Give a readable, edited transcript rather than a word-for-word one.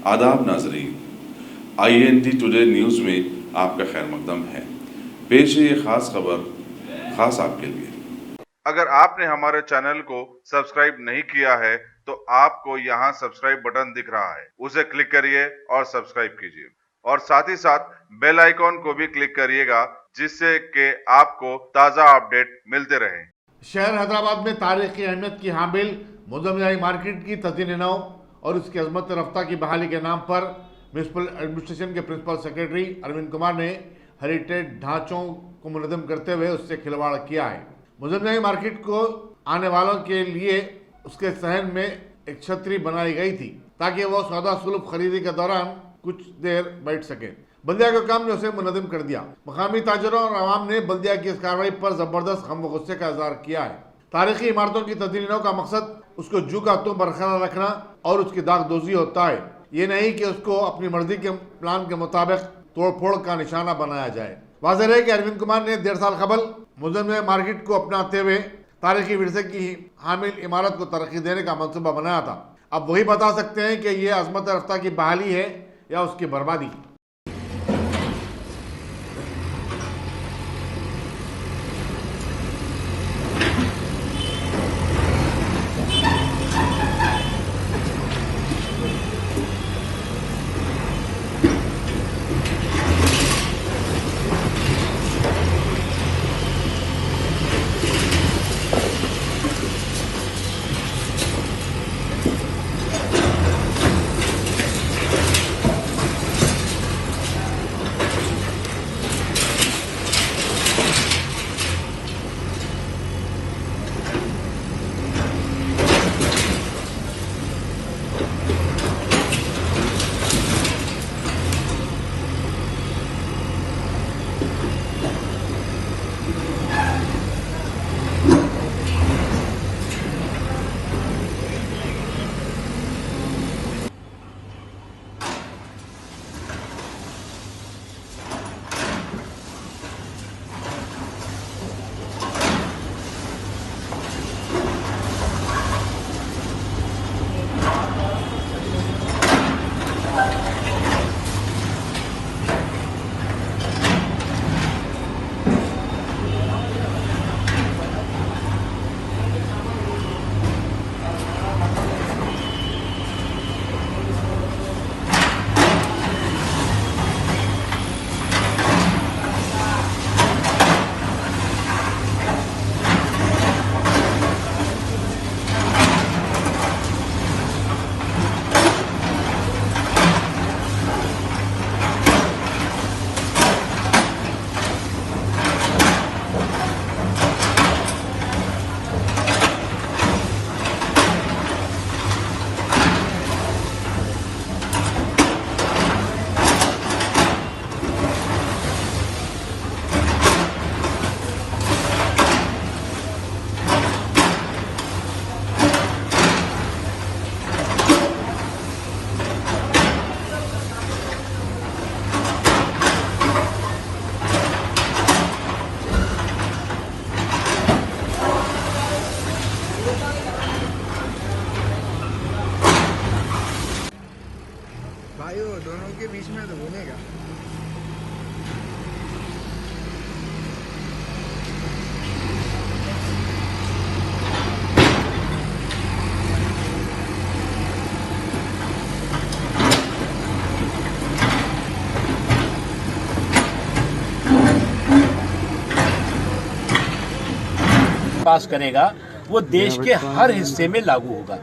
आदाब नाजरीन, INT today news में आपका खैर मकदम है। पेश है ये खास खबर खास आपके लिए। अगर आपने हमारे चैनल को सब्सक्राइब नहीं किया है तो आपको यहाँ सब्सक्राइब बटन दिख रहा है, उसे क्लिक करिए और सब्सक्राइब कीजिए और साथ ही साथ बेल आइकॉन को भी क्लिक करिएगा, जिससे कि आपको ताज़ा अपडेट मिलते रहे। शहर हैदराबाद में तारीखी अहमियत की हामिल मुजम्मिल मार्केट की तज़ीन नौ और उसकी अजमत रफ्ता की बहाली के नाम पर म्यूनसिपल एडमिनिस्ट्रेशन के प्रिंसिपल सेक्रेटरी अरविंद कुमार ने हेरिटेज ढांचों को मुनज़्ज़म करते हुए उससे खिलवाड़ किया है। मुजम्मिल मार्केट को आने वालों के लिए उसके सहन में एक छतरी बनाई गई थी ताकि वह सौदा सुलभ खरीदी के दौरान कुछ देर बैठ सके। बल्दिया के काम ने उसे मुनज़्ज़म कर दिया। मकामी ताजरों और आवाम ने बल्दिया की इस कार्रवाई पर जबरदस्त गम व गुस्से का इजहार किया है। तारीखी इमारतों की तब्दीलियों का मकसद उसको जू का तुम बरकरार रखना और उसकी दागदोजी होता है, ये नहीं कि उसको अपनी मर्जी के प्लान के मुताबिक तोड़फोड़ का निशाना बनाया जाए। वाज़ेह है कि अरविंद कुमार ने 1.5 साल कबल मुजम्मिल मार्केट को अपनाते हुए तारीखी विरसे की हामिल इमारत को तरक्की देने का मंसूबा बनाया था। अब वही बता सकते हैं कि यह अजमत रफ्ता की बहाली है या उसकी बर्बादी। भाइयों दोनों के बीच में तो घूमेगा। पास करेगा वो देश के हर हिस्से में लागू होगा।